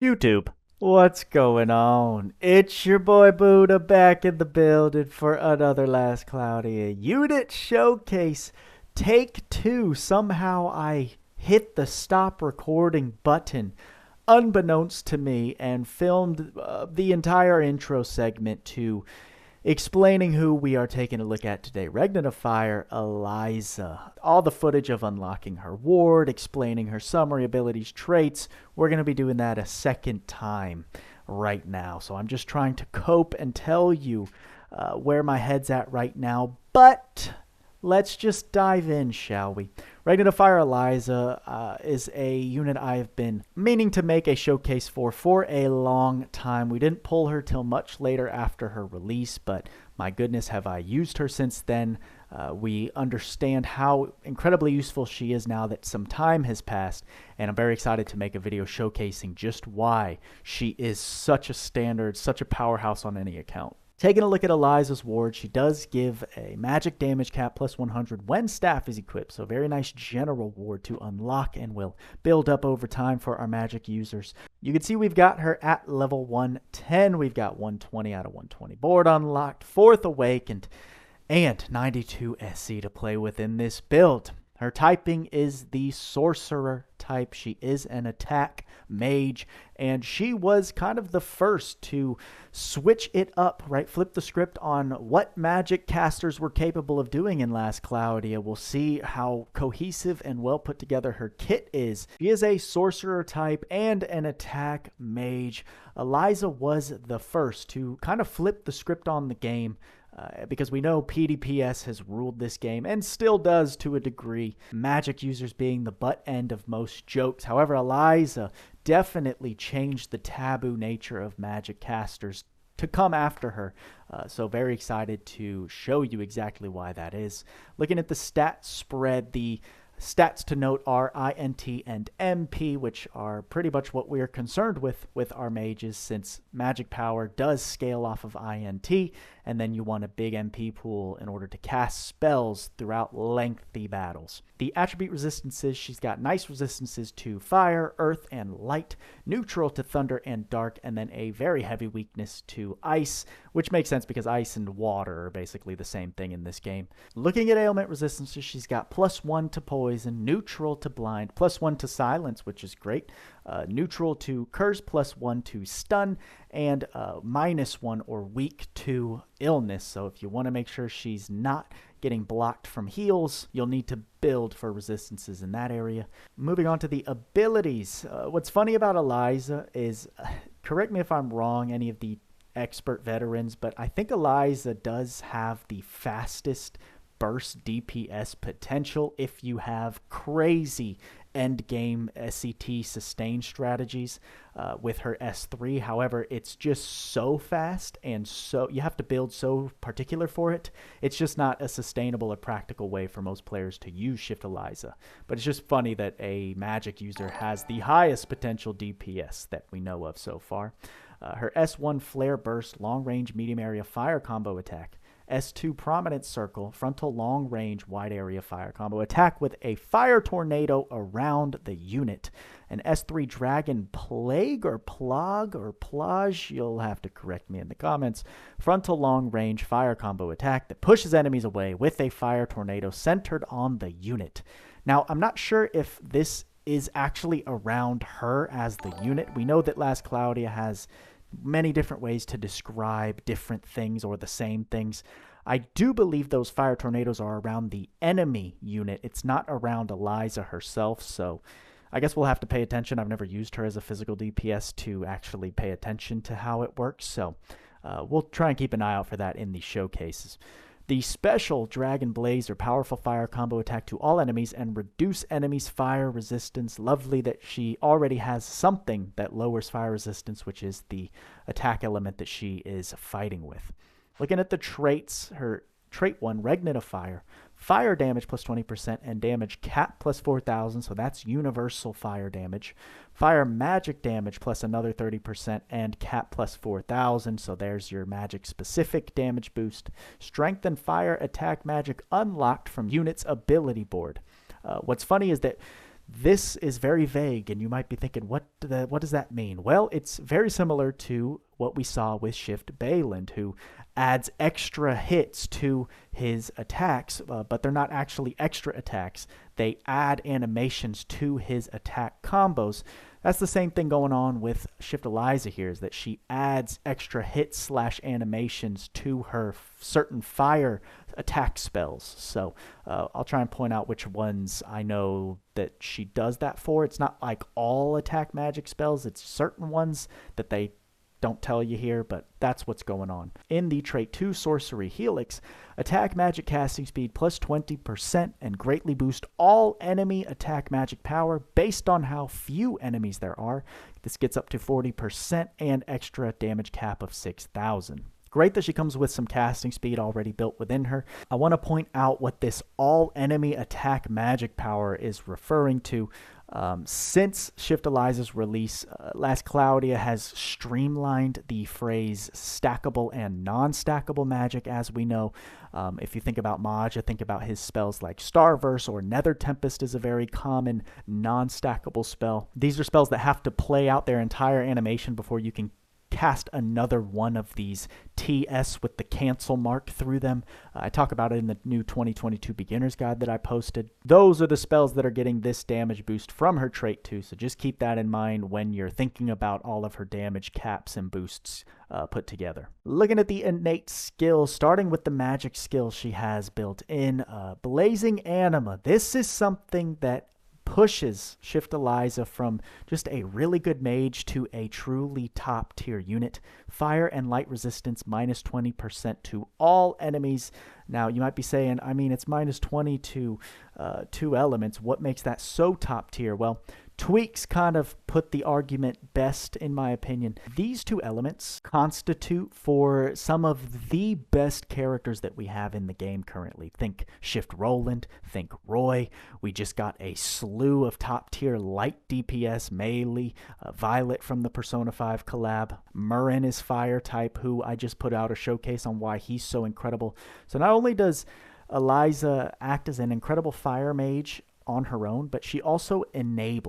YouTube, what's going on? It's your boy Buddha back in the building for another Last Cloudia unit showcase. Take two. Somehow I hit the stop recording button unbeknownst to me and filmed the entire intro segment to explaining who we are taking a look at today. Regnant of Fire, Eliza. All the footage of unlocking her ward, explaining her summary abilities, traits. We're going to be doing that a second time right now. So I'm just trying to cope and tell you where my head's at right now. But let's just dive in, shall we? Regnant of Fire Eliza is a unit I've been meaning to make a showcase for a long time. We didn't pull her till much later after her release, but my goodness, have I used her since then. We understand how incredibly useful she is now that some time has passed, and I'm very excited to make a video showcasing just why she is such a standard, such a powerhouse on any account. Taking a look at Eliza's ward, she does give a magic damage cap plus 100 when staff is equipped. So very nice general ward to unlock and will build up over time for our magic users. You can see we've got her at level 110. We've got 120 out of 120 board unlocked, 4th awakened, and 92 SC to play with in this build. Her typing is the sorcerer type. She is an attack mage, and she was kind of the first to switch it up, right? Flip the script on what magic casters were capable of doing in Last Cloudia. We'll see how cohesive and well put together her kit is. She is a sorcerer type and an attack mage. Eliza was the first to kind of flip the script on the game. Because we know PDPS has ruled this game and still does to a degree, magic users being the butt end of most jokes. However, Eliza definitely changed the taboo nature of magic casters to come after her. So very excited to show you exactly why that is. Looking at the stat spread, the stats to note are INT and MP, which are pretty much what we're concerned with our mages, since magic power does scale off of INT, and then you want a big MP pool in order to cast spells throughout lengthy battles. The attribute resistances, she's got nice resistances to fire, earth, and light, neutral to thunder and dark, and then a very heavy weakness to ice, which makes sense because ice and water are basically the same thing in this game. Looking at ailment resistances, she's got +1 to poison, neutral to blind, +1 to silence, which is great, neutral to curse, +1 to stun, and -1 or weak to illness. So if you want to make sure she's not getting blocked from heals, you'll need to build for resistances in that area. Moving on to the abilities. What's funny about Eliza is, correct me if I'm wrong, any of the expert veterans, but I think Eliza does have the fastest burst DPS potential if you have crazy end game SCT sustain strategies with her S3. However, it's just so fast, and so you have to build so particular for it. It's just not a sustainable or practical way for most players to use Shift Eliza. But it's just funny that a magic user has the highest potential DPS that we know of so far. Her S1 Flare Burst long range medium area fire combo attack, S2 Prominent Circle, frontal long range wide area fire combo attack with a fire tornado around the unit. An S3 Dragon Plague or Plague or Plage, you'll have to correct me in the comments, frontal long range fire combo attack that pushes enemies away with a fire tornado centered on the unit. Now, I'm not sure if this is actually around her as the unit. We know that Last Cloudia has many different ways to describe different things or the same things. I do believe those fire tornadoes are around the enemy unit. It's not around Eliza herself, so I guess we'll have to pay attention. I've never used her as a physical DPS to actually pay attention to how it works, so we'll try and keep an eye out for that in the showcases. The special Dragon Blaze or powerful fire combo attack to all enemies and reduce enemies' fire resistance. Lovely that she already has something that lowers fire resistance, which is the attack element that she is fighting with. Looking at the traits, her trait 1, Regnant of Fire. Fire damage plus 20% and damage cap plus 4,000, so that's universal fire damage. Fire magic damage plus another 30% and cap plus 4,000, so there's your magic specific damage boost. Strength and fire attack magic unlocked from unit's ability board. What's funny is that This is very vague, and you might be thinking, what does that mean? Well, it's very similar to what we saw with Shift Bayland, who adds extra hits to his attacks, but they're not actually extra attacks. They add animations to his attack combos. That's the same thing going on with Shift Eliza here, is that she adds extra hits / animations to her certain fire attack spells. So I'll try and point out which ones I know that she does that for. It's not like all attack magic spells. It's certain ones that they don't tell you here, but that's what's going on. In the Trait 2 Sorcery Helix, attack magic casting speed plus 20% and greatly boost all enemy attack magic power based on how few enemies there are. This gets up to 40% and extra damage cap of 6,000. Great that she comes with some casting speed already built within her. I want to point out what this all enemy attack magic power is referring to. Since Shift Eliza's release, Last Cloudia has streamlined the phrase stackable and non-stackable magic, as we know. If you think about Maja, think about his spells like Starverse or Nether Tempest is a very common non-stackable spell. These are spells that have to play out their entire animation before you can cast another one of these TS with the cancel mark through them. I talk about it in the new 2022 beginner's guide that I posted. Those are the spells that are getting this damage boost from her trait 2, so just keep that in mind when you're thinking about all of her damage caps and boosts put together. Looking at the innate skills, starting with the magic skill she has built in, Blazing Anima. This is something that pushes Shift Eliza from just a really good mage to a truly top tier unit. Fire and light resistance minus 20% to all enemies. Now you might be saying, I mean, it's minus 20 to 2 elements. What makes that so top tier? Well, Tweaks kind of put the argument best, in my opinion. These 2 elements constitute for some of the best characters that we have in the game currently. Think Shift Roland, think Roy. We just got a slew of top-tier light DPS, melee, Violet from the Persona 5 collab. Murren is fire type, who I just put out a showcase on why he's so incredible. So not only does Eliza act as an incredible fire mage on her own, but she also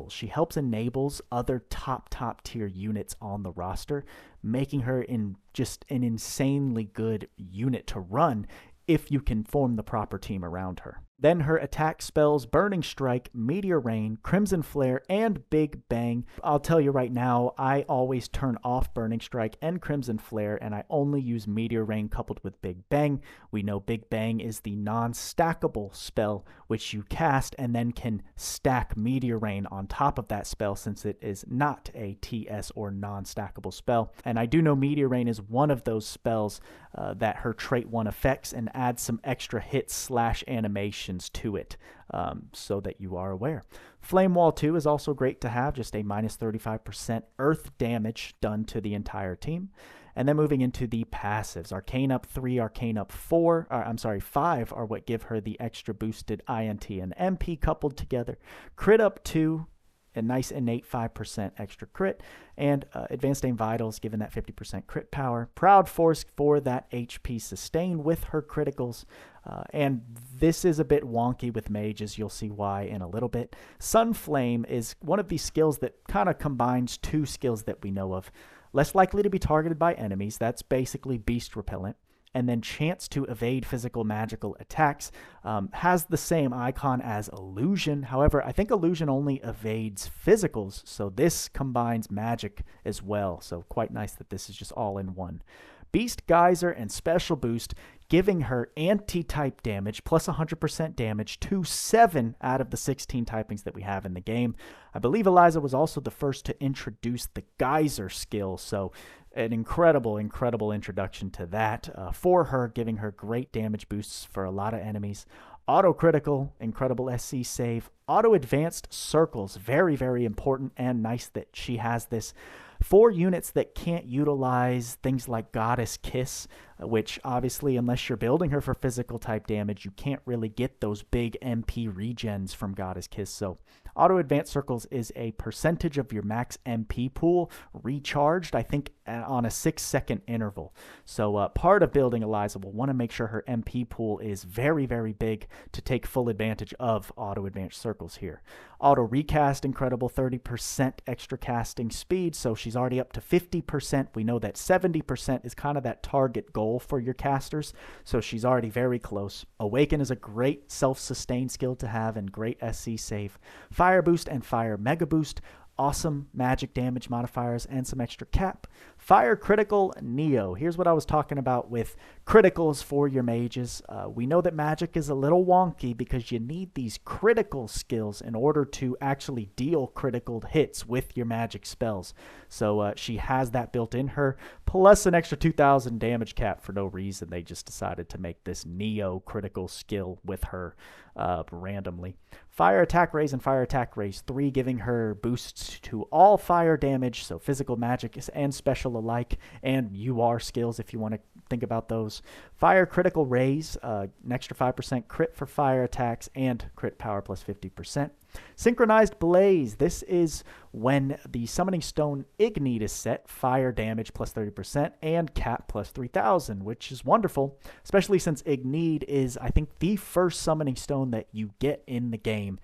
she helps enables other top tier units on the roster, making her just an insanely good unit to run if you can form the proper team around her. Then her attack spells Burning Strike, Meteor Rain, Crimson Flare, and Big Bang. I'll tell you right now, I always turn off Burning Strike and Crimson Flare, and I only use Meteor Rain coupled with Big Bang. We know Big Bang is the non-stackable spell, which you cast and then can stack Meteor Rain on top of that spell, since it is not a TS or non-stackable spell. And I do know Meteor Rain is one of those spells that her trait 1 affects and adds some extra hits / animation to it, so that you are aware. Flame Wall 2 is also great to have, just a minus 35% earth damage done to the entire team. And then moving into the passives, Arcane Up 3, Arcane Up 5 are what give her the extra boosted INT and MP coupled together. Crit Up 2, a nice innate 5% extra crit, and Advanced Aim Vitals giving that 50% crit power. Proud Force for that HP sustain with her criticals, and this is a bit wonky with mages. You'll see why in a little bit. Sunflame is one of these skills that kind of combines 2 skills that we know of. Less likely to be targeted by enemies, that's basically beast repellent. And then chance to evade physical magical attacks, has the same icon as illusion. However, I think illusion only evades physicals, so this combines magic as well. So quite nice that this is just all in one. Beast Geyser and Special Boost, giving her anti-type damage plus 100% damage to 7 out of the 16 typings that we have in the game. I believe Eliza was also the first to introduce the Geyser skill, so an incredible introduction to that for her, giving her great damage boosts for a lot of enemies. Auto critical, incredible SC save. Auto advanced circles, very important, and nice that she has this. For units that can't utilize things like Goddess Kiss, which obviously, unless you're building her for physical type damage, you can't really get those big MP regens from Goddess Kiss. So Auto Advanced Circles is a percentage of your max MP pool recharged, I think, on a 6-second interval. So part of building Eliza will want to make sure her MP pool is very, very big to take full advantage of Auto Advanced Circles here. Auto Recast, incredible 30% extra casting speed, so she's already up to 50%. We know that 70% is kind of that target goal for your casters, so she's already very close. Awaken is a great self-sustain skill to have and great SC save. Fire Boost and Fire Mega Boost, awesome magic damage modifiers and some extra cap. Fire Critical Neo. Here's what I was talking about with criticals for your mages. We know that magic is a little wonky because you need these critical skills in order to actually deal critical hits with your magic spells. So she has that built in her, plus an extra 2,000 damage cap for no reason. They just decided to make this Neo critical skill with her randomly. Fire Attack Raise and Fire Attack Raise 3, giving her boosts to all fire damage, so physical, magic, and special alike, and UR skills if you want to think about those. Fire Critical Raise, an extra 5% crit for fire attacks, and crit power plus 50%. Synchronized Blaze. This is when the Summoning Stone Ignite is set, fire damage plus 30% and cap plus 3,000, which is wonderful, especially since Ignite is, I think, the first Summoning Stone that you get in the game.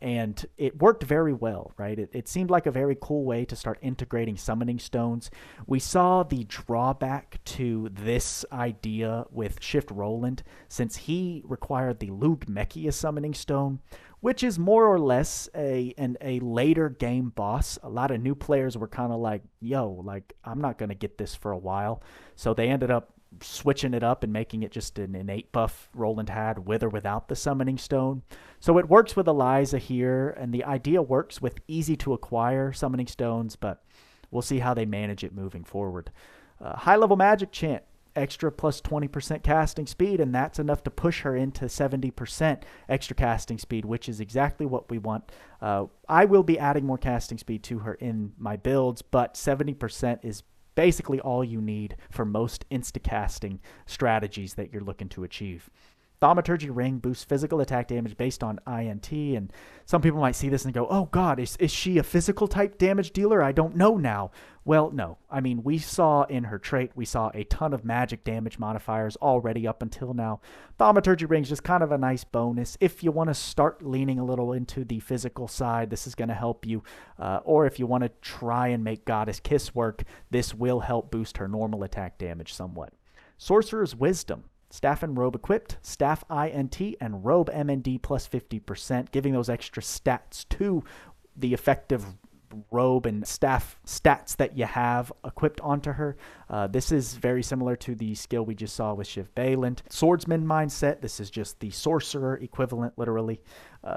And it worked very well, right? It seemed like a very cool way to start integrating summoning stones. We saw the drawback to this idea with Shift Roland, since he required the Loug summoning stone, which is more or less a later game boss. A lot of new players were kind of like, yo, like, I'm not going to get this for a while. So they ended up switching it up and making it just an innate buff Roland had with or without the summoning stone. So it works with Eliza here, and the idea works with easy to acquire summoning stones, but we'll see how they manage it moving forward. High level magic chant, extra plus 20% casting speed, and that's enough to push her into 70% extra casting speed, which is exactly what we want. I will be adding more casting speed to her in my builds, but 70% is basically all you need for most insta-casting strategies that you're looking to achieve. Thaumaturgy Ring boosts physical attack damage based on INT, and some people might see this and go, oh god, is she a physical type damage dealer? I don't know now. Well, no. I mean, we saw in her trait, we saw a ton of magic damage modifiers already up until now. Thaumaturgy Ring is just kind of a nice bonus. If you want to start leaning a little into the physical side, this is going to help you. Or if you want to try and make Goddess Kiss work, this will help boost her normal attack damage somewhat. Sorcerer's Wisdom. Staff and Robe equipped, Staff INT and Robe MND plus 50%, giving those extra stats to the effective robe and staff stats that you have equipped onto her. This is very similar to the skill we just saw with Shiv Bayland. Swordsman mindset, this is just the sorcerer equivalent, literally.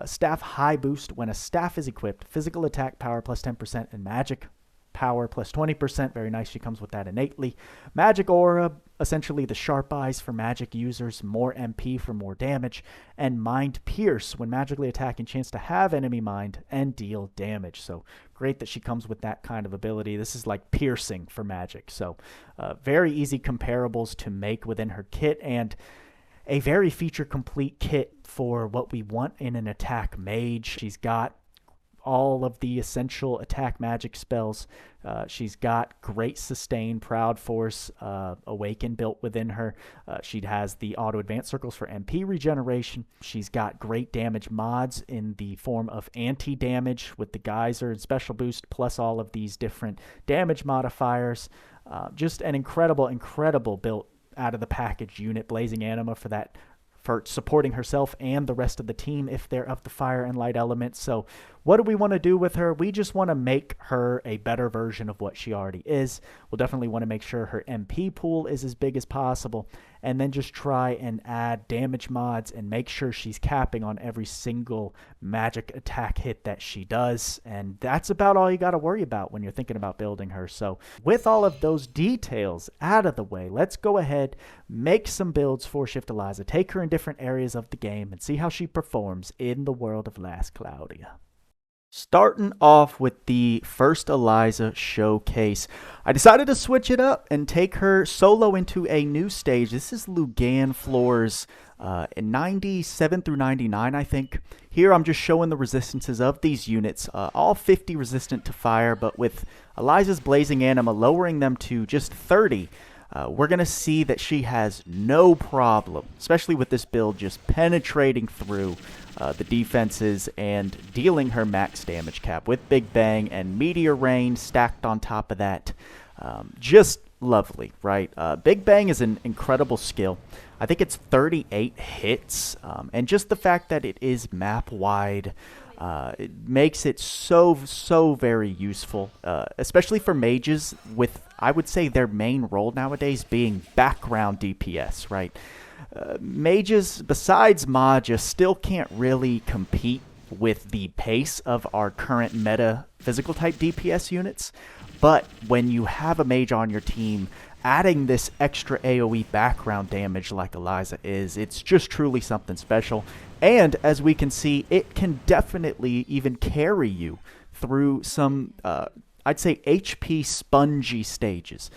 Staff high boost, when a staff is equipped, physical attack power plus 10% and magic power plus 20%. Very nice, she comes with that innately. Magic Aura, essentially the sharp eyes for magic users, more MP for more damage. And Mind Pierce, when magically attacking, chance to have enemy mind and deal damage. So great that she comes with that kind of ability. This is like piercing for magic. So very easy comparables to make within her kit, and a very feature complete kit for what we want in an attack mage. She's got all of the essential attack magic spells. She's got great sustain, Proud Force, Awaken built within her. She has the auto advanced circles for MP regeneration. She's got great damage mods in the form of anti-damage with the geyser and special boost, plus all of these different damage modifiers. Just an incredible built out of the package unit. Blazing Anima for that, for supporting herself and the rest of the team if they're of the fire and light elements. So what do we want to do with her? We just want to make her a better version of what she already is. We'll definitely want to make sure her MP pool is as big as possible, and then just try and add damage mods and make sure she's capping on every single magic attack hit that she does. And that's about all you got to worry about when you're thinking about building her. So with all of those details out of the way, let's go ahead, make some builds for Shift Eliza, take her in different areas of the game, and see how she performs in the world of Last Cloudia. Starting off with the first Eliza showcase, I decided to switch it up and take her solo into a new stage. This is Lugan floors in 97 through 99, I think. Here I'm just showing the resistances of these units, all 50 resistant to fire, but with Eliza's Blazing Anima lowering them to just 30. We're going to see that she has no problem, especially with this build, just penetrating through the defenses and dealing her max damage cap with Big Bang and Meteor Rain stacked on top of that. Just lovely, right? Big Bang is an incredible skill. I think it's 38 hits, and just the fact that it is map-wide, it makes it so very useful, especially for mages with, I would say, their main role nowadays being background DPS, right? Mages, besides Maja, still can't really compete with the pace of our current meta physical type DPS units, but when you have a mage on your team, adding this extra AoE background damage like Eliza is, it's just truly something special. And as we can see, it can definitely even carry you through some, I'd say, HP spongy stages.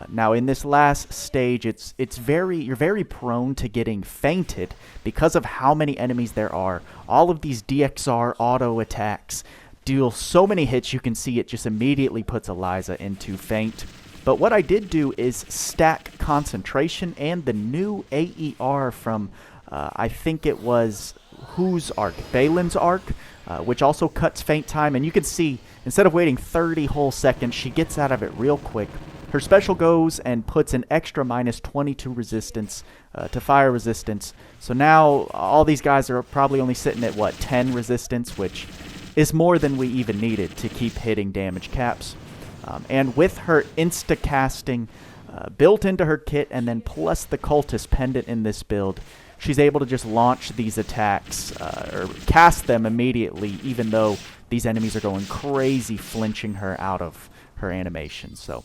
Now, in this last stage, you're very prone to getting fainted because of how many enemies there are. All of these DXR auto attacks deal so many hits. You can see it just immediately puts Eliza into faint. But what I did do is stack concentration and the new AER from, I think it was whose arc? Balin's arc, which also cuts faint time. And you can see, instead of waiting 30 whole seconds, she gets out of it real quick. Her special goes and puts an extra minus 22 resistance to fire resistance. So now all these guys are probably only sitting at, what, 10 resistance, which is more than we even needed to keep hitting damage caps. And with her insta-casting built into her kit, and then plus the cultist pendant in this build, she's able to just launch these attacks, or cast them immediately, even though these enemies are going crazy, flinching her out of her animation. So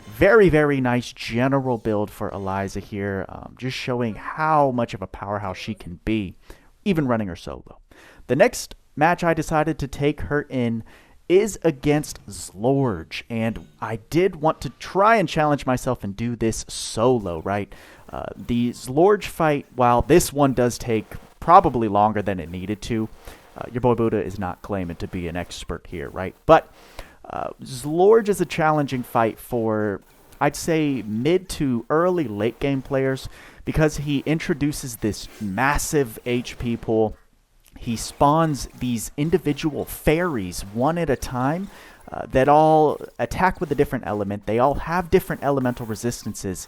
very nice general build for Eliza here, just showing how much of a powerhouse she can be, even running her solo. The next match I decided to take her in is against Zleorg, and I did want to try and challenge myself and do this solo, right? The Zleorg fight, while this one does take probably longer than it needed to, your boy Buddha is not claiming to be an expert here, right? But Zleorg is a challenging fight for, I'd say, mid to early late game players, because he introduces this massive HP pool. He spawns these individual fairies one at a time that all attack with a different element. They all have different elemental resistances.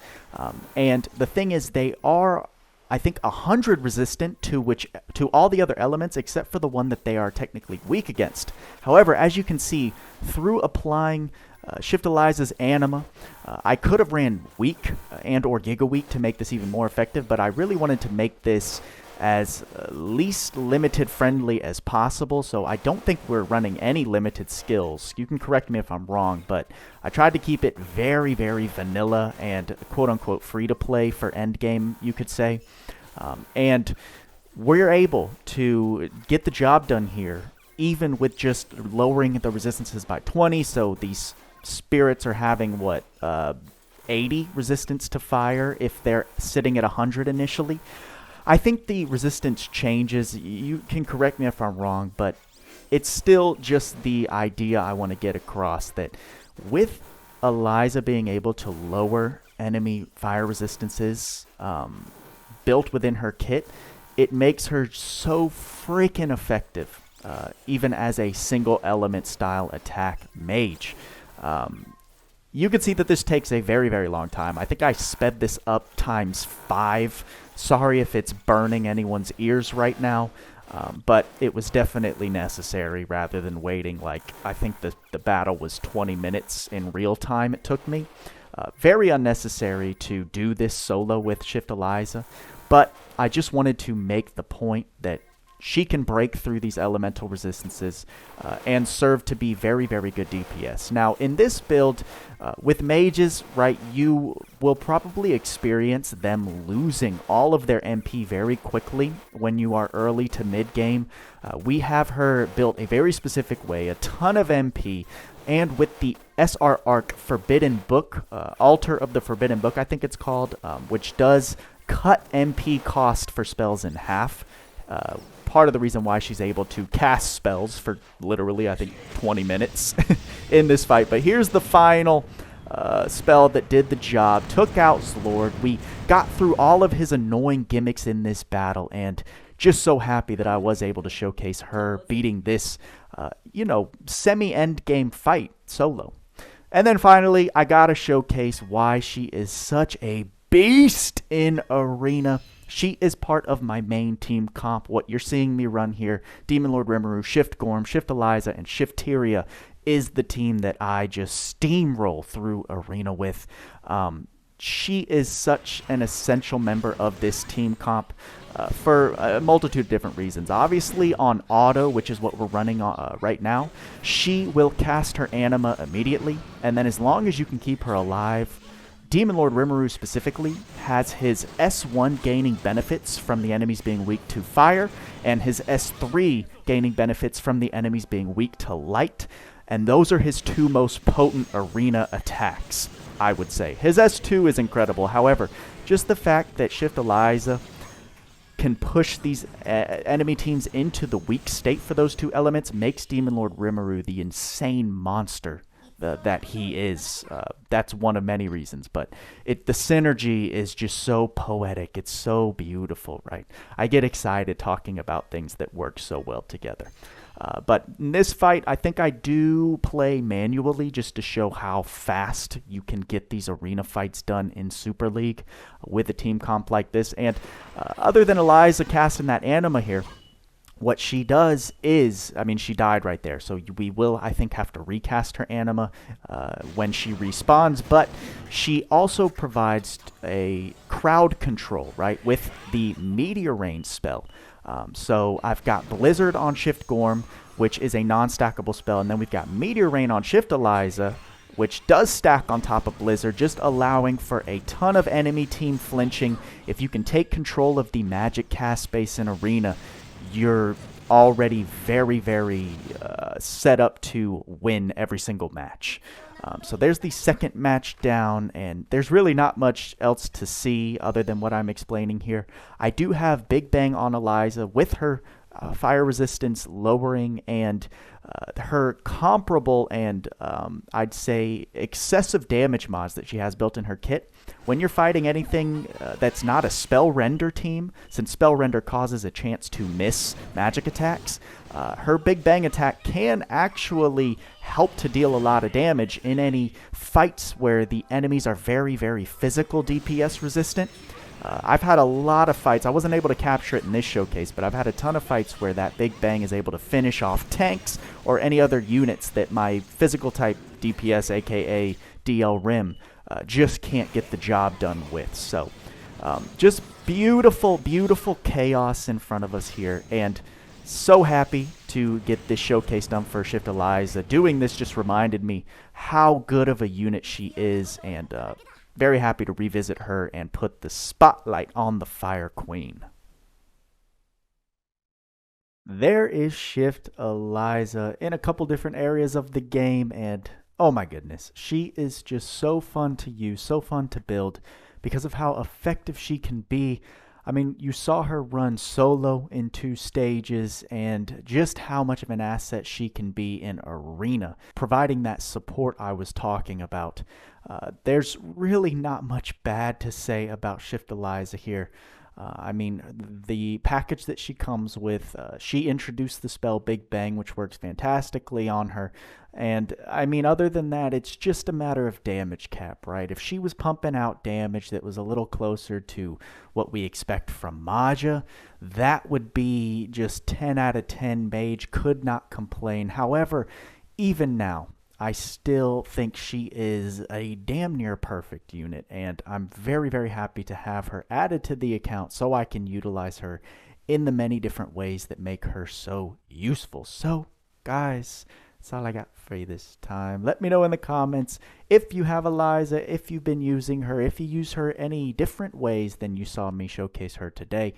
And the thing is, they are, I think, 100 resistant to all the other elements except for the one that they are technically weak against. However, as you can see, through applying Shift Eliza's Anima, I could have ran weak and or Giga Weak to make this even more effective, but I really wanted to make this as least limited friendly as possible, so I don't think we're running any limited skills. You can correct me if I'm wrong, but I tried to keep it very vanilla and quote-unquote free-to-play for endgame, you could say. And we're able to get the job done here, even with just lowering the resistances by 20, so these spirits are having, what, 80 resistance to fire if they're sitting at 100 initially. I think the resistance changes. You can correct me if I'm wrong, but it's still just the idea I want to get across, that with Eliza being able to lower enemy fire resistances built within her kit, it makes her so freaking effective, even as a single element style attack mage. You can see that this takes a very long time. I think I sped this up ×5. Sorry if it's burning anyone's ears right now, but it was definitely necessary rather than waiting. Like, I think the battle was 20 minutes in real time it took me. Very unnecessary to do this solo with Shift Eliza, but I just wanted to make the point that she can break through these elemental resistances and serve to be very, very good DPS. Now, in this build, with mages, right, you will probably experience them losing all of their MP very quickly when you are early to mid-game. We have her built a very specific way, a ton of MP, and with the SR Arc Forbidden Book, Altar of the Forbidden Book, I think it's called, which does cut MP cost for spells in half. Part of the reason why she's able to cast spells for literally, I think, 20 minutes in this fight. But here's the final spell that did the job, took out Zleorg. We got through all of his annoying gimmicks in this battle, and just so happy that I was able to showcase her beating this, semi-end game fight solo. And then finally, I gotta showcase why she is such a beast in Arena. She is part of my main team comp. What you're seeing me run here, Demon Lord Rimuru, Shift Gorm, Shift Eliza, and Shift Tyria is the team that I just steamroll through Arena with. She is such an essential member of this team comp for a multitude of different reasons. Obviously, on auto, which is what we're running right now, she will cast her anima immediately, and then as long as you can keep her alive, Demon Lord Rimuru specifically has his S1 gaining benefits from the enemies being weak to fire, and his S3 gaining benefits from the enemies being weak to light, and those are his two most potent arena attacks, I would say. His S2 is incredible. However, just the fact that Shift Eliza can push these enemy teams into the weak state for those two elements makes Demon Lord Rimuru the insane monster that he is. That's one of many reasons, but the synergy is just so poetic. It's so beautiful, right? I get excited talking about things that work so well together. But in this fight, I think I do play manually just to show how fast you can get these arena fights done in Super League with a team comp like this. And other than Eliza casting that anima here, what she does is, I mean, she died right there, so we will, I think, have to recast her anima when she respawns, but she also provides a crowd control, right, with the Meteor Rain spell. So I've got Blizzard on Shift Gorm, which is a non-stackable spell, and then we've got Meteor Rain on Shift Eliza, which does stack on top of Blizzard, just allowing for a ton of enemy team flinching. If you can take control of the magic cast space in Arena, you're already very, very set up to win every single match. So there's the second match down, and there's really not much else to see other than what I'm explaining here. I do have Big Bang on Eliza with her fire resistance lowering and her comparable and I'd say excessive damage mods that she has built in her kit. When you're fighting anything that's not a spell render team, since spell render causes a chance to miss magic attacks, her Big Bang attack can actually help to deal a lot of damage in any fights where the enemies are very, very physical DPS resistant. I've had a lot of fights. I wasn't able to capture it in this showcase, but I've had a ton of fights where that Big Bang is able to finish off tanks or any other units that my physical type DPS, aka DL Rim, just can't get the job done with. So just beautiful, beautiful chaos in front of us here, and so happy to get this showcase done for Shift Eliza. Doing this just reminded me how good of a unit she is, and very happy to revisit her and put the spotlight on the Fire Queen. There is Shift Eliza in a couple different areas of the game, and oh my goodness, she is just so fun to use, so fun to build because of how effective she can be. I mean, you saw her run solo in 2 stages and just how much of an asset she can be in Arena, providing that support I was talking about. There's really not much bad to say about Shift Eliza here. I mean, the package that she comes with, she introduced the spell Big Bang, which works fantastically on her. And, I mean, other than that, it's just a matter of damage cap, right? If she was pumping out damage that was a little closer to what we expect from Maja, that would be just 10 out of 10 mage, could not complain. However, even now, I still think she is a damn near perfect unit, and I'm very, very happy to have her added to the account so I can utilize her in the many different ways that make her so useful. So, guys, that's all I got for you this time. Let me know in the comments if you have Eliza, if you've been using her, if you use her any different ways than you saw me showcase her today.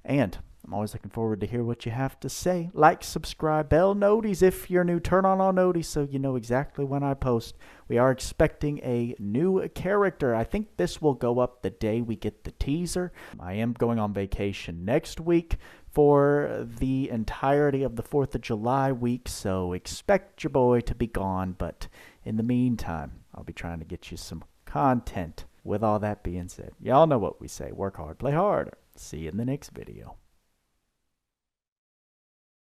And I'm always looking forward to hear what you have to say. Like, subscribe, bell noties if you're new. Turn on all noties so you know exactly when I post. We are expecting a new character. I think this will go up the day we get the teaser. I am going on vacation next week for the entirety of the 4th of July week, so expect your boy to be gone. But in the meantime, I'll be trying to get you some content. With all that being said, y'all know what we say. Work hard, play harder. See you in the next video.